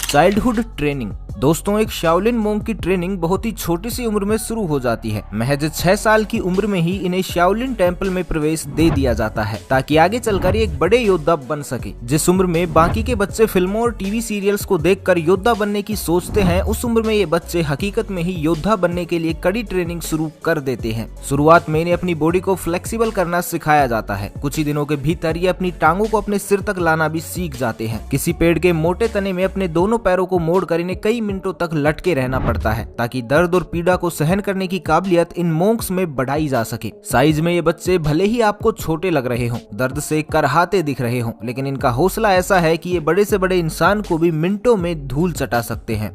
Childhood training. दोस्तों, एक Shaolin monk की ट्रेनिंग बहुत ही छोटी सी उम्र में शुरू हो जाती है। महज 6 साल की उम्र में ही इन्हें शाओलिन टेम्पल में प्रवेश दे दिया जाता है ताकि आगे चलकर ये एक बड़े योद्धा बन सके। जिस उम्र में बाकी के बच्चे फिल्मों और टीवी सीरियल्स को देखकर योद्धा बनने की सोचते हैं, उस उम्र में ये बच्चे हकीकत में ही योद्धा बनने के लिए कड़ी ट्रेनिंग शुरू कर देते हैं। शुरुआत में इन्हें अपनी बॉडी को फ्लेक्सिबल करना सिखाया जाता है। कुछ ही दिनों के भीतर ये अपनी टांगों को अपने सिर तक लाना भी सीख जाते हैं। किसी पेड़ के मोटे तने में अपने दोनों पैरों को मोड़कर इन्हें कई मिनटों तक लटके रहना पड़ता है ताकि दर्द और पीड़ा को सहन करने की काबिलियत इन मोंक्स में बढ़ाई जा सके। साइज में ये बच्चे भले ही आपको छोटे लग रहे हों, दर्द से करहाते दिख रहे हों, लेकिन इनका हौसला ऐसा है कि ये बड़े से बड़े इंसान को भी मिनटों में धूल चटा सकते हैं।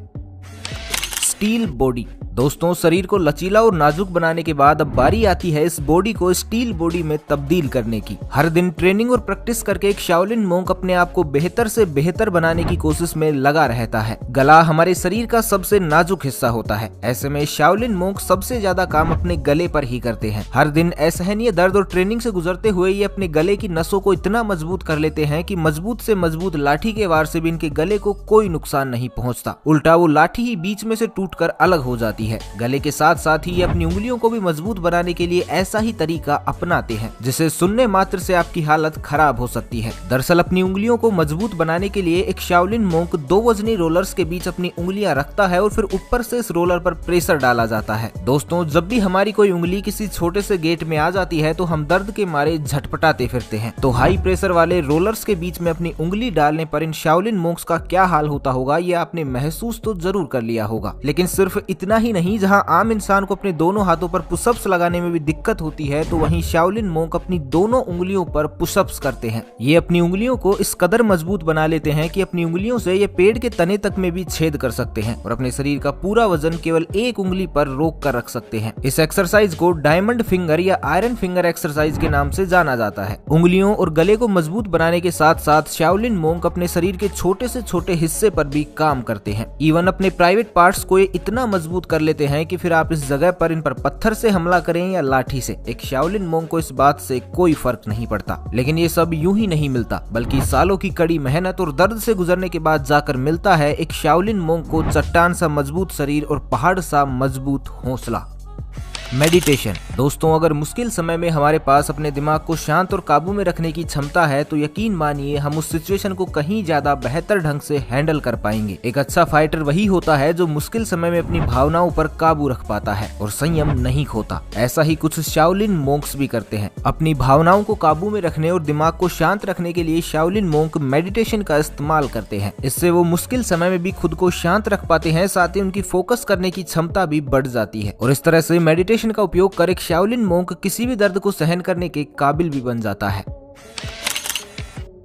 Steel body. दोस्तों, शरीर को लचीला और नाजुक बनाने के बाद अब बारी आती है इस बॉडी को स्टील बॉडी में तब्दील करने की। हर दिन ट्रेनिंग और प्रैक्टिस करके एक शाओलिन मोंक अपने आप को बेहतर से बेहतर बनाने की कोशिश में लगा रहता है। गला हमारे शरीर का सबसे नाजुक हिस्सा होता है। ऐसे में शाओलिन मोंक सबसे ज्यादा काम अपने गले पर ही करते हैं। हर दिन असहनीय दर्द और ट्रेनिंग से गुजरते हुए ये अपने गले की नसों को इतना मजबूत कर लेते हैं कि मजबूत से मजबूत लाठी के वार से भी इनके गले को कोई नुकसान नहीं पहुँचता। उल्टा वो लाठी ही बीच में से टूटकर अलग हो जाती है। गले के साथ साथ ही ये अपनी उंगलियों को भी मजबूत बनाने के लिए ऐसा ही तरीका अपनाते हैं जिसे सुनने मात्र से आपकी हालत खराब हो सकती है। दरअसल अपनी उंगलियों को मजबूत बनाने के लिए एक शाओलिन मोंक 2 वजनी रोलर्स के बीच अपनी उंगलियां रखता है और फिर ऊपर से इस रोलर पर प्रेशर डाला जाता है। दोस्तों, जब भी हमारी कोई उंगली किसी छोटे से गेट में आ जाती है तो हम दर्द के मारे झटपटाते फिरते हैं। तो हाई प्रेशर वाले रोलर्स के बीच में अपनी उंगली डालने पर इन शाओलिन मोंक्स का क्या हाल होता होगा, ये आपने महसूस तो जरूर कर लिया होगा। लेकिन सिर्फ इतना ही नहीं, जहां आम इंसान को अपने दोनों हाथों पर पुशअप्स लगाने में भी दिक्कत होती है, तो वहीं शाओलिन मोंक अपनी दोनों उंगलियों पर पुशअप्स करते हैं। ये अपनी उंगलियों को इस कदर मजबूत बना लेते हैं कि अपनी उंगलियों से ये पेड़ के तने तक में भी छेद कर सकते हैं और अपने शरीर का पूरा वजन केवल एक उंगली पर रोक कर रख सकते हैं। इस एक्सरसाइज को डायमंड फिंगर या आयरन फिंगर एक्सरसाइज के नाम से जाना जाता है। उंगलियों और गले को मजबूत बनाने के साथ साथ शाओलिन मोंक अपने शरीर के छोटे से छोटे हिस्से पर भी काम करते हैं। इवन अपने प्राइवेट पार्ट्स को ये इतना मजबूत कर लेते हैं कि फिर आप इस जगह पर इन पर पत्थर से हमला करें या लाठी से, एक शाओलिन मोंक को इस बात से कोई फर्क नहीं पड़ता। लेकिन ये सब यूं ही नहीं मिलता, बल्कि सालों की कड़ी मेहनत और दर्द से गुजरने के बाद जाकर मिलता है एक शाओलिन मोंक को चट्टान सा मजबूत शरीर और पहाड़ सा मजबूत हौसला। मेडिटेशन। दोस्तों, अगर मुश्किल समय में हमारे पास अपने दिमाग को शांत और काबू में रखने की क्षमता है तो यकीन मानिए हम उस सिचुएशन को कहीं ज्यादा बेहतर ढंग से हैंडल कर पाएंगे। एक अच्छा फाइटर वही होता है जो मुश्किल समय में अपनी भावनाओं पर काबू रख पाता है और संयम नहीं खोता। ऐसा ही कुछ शाओलिन मोंक्स भी करते हैं। अपनी भावनाओं को काबू में रखने और दिमाग को शांत रखने के लिए शाओलिन मोंक मेडिटेशन का इस्तेमाल करते हैं। इससे वो मुश्किल समय में भी खुद को शांत रख पाते हैं, साथ ही उनकी फोकस करने की क्षमता भी बढ़ जाती है और इस तरह से मेडिटेशन का उपयोग कर एक शाओलिन मोंक किसी भी दर्द को सहन करने के काबिल भी बन जाता है।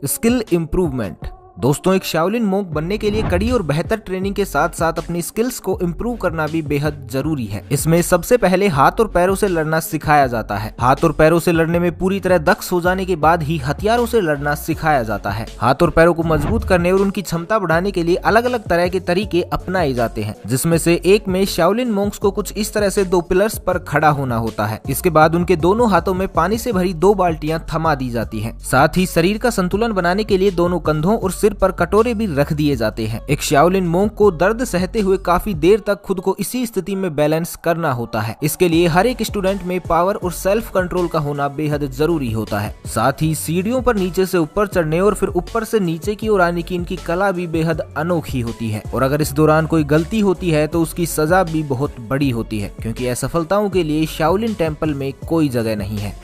Skill improvement. दोस्तों, एक शाओलिन मोंक बनने के लिए कड़ी और बेहतर ट्रेनिंग के साथ साथ अपनी स्किल्स को इम्प्रूव करना भी बेहद जरूरी है। इसमें सबसे पहले हाथ और पैरों से लड़ना सिखाया जाता है। हाथ और पैरों से लड़ने में पूरी तरह दक्ष हो जाने के बाद ही हथियारों से लड़ना सिखाया जाता है। हाथ और पैरों को मजबूत करने और उनकी क्षमता बढ़ाने के लिए अलग अलग तरह के तरीके अपनाए जाते हैं, जिसमें से एक में शाओलिन मोंक्स को कुछ इस तरह से 2 पिलर्स पर खड़ा होना होता है। इसके बाद उनके दोनों हाथों में पानी से भरी 2 बाल्टियां थमा दी जाती हैं। साथ ही शरीर का संतुलन बनाने के लिए दोनों कंधों और सिर पर कटोरे भी रख दिए जाते हैं। एक शाओलिन मोंक को दर्द सहते हुए काफी देर तक खुद को इसी स्थिति में बैलेंस करना होता है। इसके लिए हर एक स्टूडेंट में पावर और सेल्फ कंट्रोल का होना बेहद जरूरी होता है। साथ ही सीढ़ियों पर नीचे से ऊपर चढ़ने और फिर ऊपर से नीचे की ओर आने की इनकी कला भी बेहद अनोखी होती है और अगर इस दौरान कोई गलती होती है तो उसकी सजा भी बहुत बड़ी होती है, क्योंकि असफलताओं के लिए शाओलिन टेम्पल में कोई जगह नहीं है।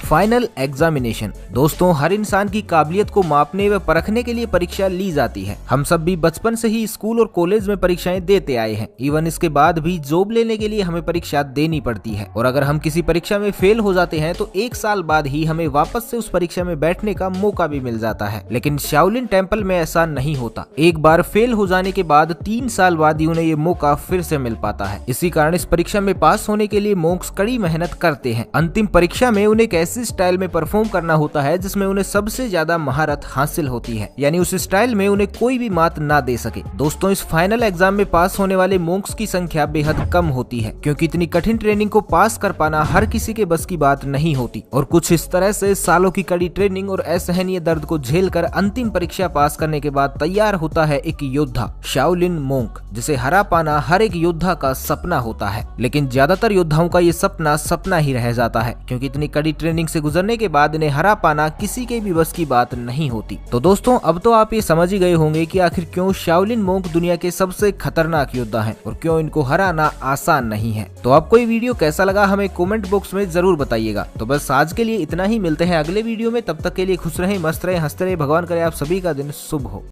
Final examination. दोस्तों, हर इंसान की काबिलियत को मापने व परखने के लिए परीक्षा ली जाती है। हम सब भी बचपन से ही स्कूल और कॉलेज में परीक्षाएं देते आए हैं। इवन इसके बाद भी जॉब लेने के लिए हमें परीक्षा देनी पड़ती है और अगर हम किसी परीक्षा में फेल हो जाते हैं तो 1 साल बाद ही हमें वापस से उस परीक्षा में बैठने का मौका भी मिल जाता है। लेकिन शाओलिन टेम्पल में ऐसा नहीं होता। एक बार फेल हो जाने के बाद 3 साल बाद ही उन्हें ये मौका फिर से मिल पाता है। इसी कारण इस परीक्षा में पास होने के लिए मोंक्स कड़ी मेहनत करते हैं। अंतिम परीक्षा में उन्हें कैसे ऐसी स्टाइल में परफॉर्म करना होता है जिसमें उन्हें सबसे ज्यादा महारत हासिल होती है, यानी उस स्टाइल में उन्हें कोई भी मात ना दे सके। दोस्तों, इस फाइनल एग्जाम में पास होने वाले मोंक्स की संख्या बेहद कम होती है, क्योंकि इतनी कठिन ट्रेनिंग को पास कर पाना हर किसी के बस की बात नहीं होती। और कुछ इस तरह से सालों की कड़ी ट्रेनिंग और असहनीय दर्द को झेलकर अंतिम परीक्षा पास करने के बाद तैयार होता है एक योद्धा, शाओलिन मोंक, जिसे हरा पाना हर एक योद्धा का सपना होता है। लेकिन ज्यादातर योद्धाओं का ये सपना ही रह जाता है, क्योंकि इतनी कड़ी ट्रेनिंग से गुजरने के बाद इन्हें हरा पाना किसी के भी बस की बात नहीं होती। तो दोस्तों, अब तो आप ये समझ ही गए होंगे कि आखिर क्यों शाओलिन मोंक दुनिया के सबसे खतरनाक योद्धा हैं और क्यों इनको हराना आसान नहीं है। तो आपको ये वीडियो कैसा लगा हमें कमेंट बॉक्स में जरूर बताइएगा। तो बस आज के लिए इतना ही, मिलते हैं अगले वीडियो में। तब तक के लिए खुश रहें, मस्त रहें, हंसते रहें। भगवान करे आप सभी का दिन शुभ हो।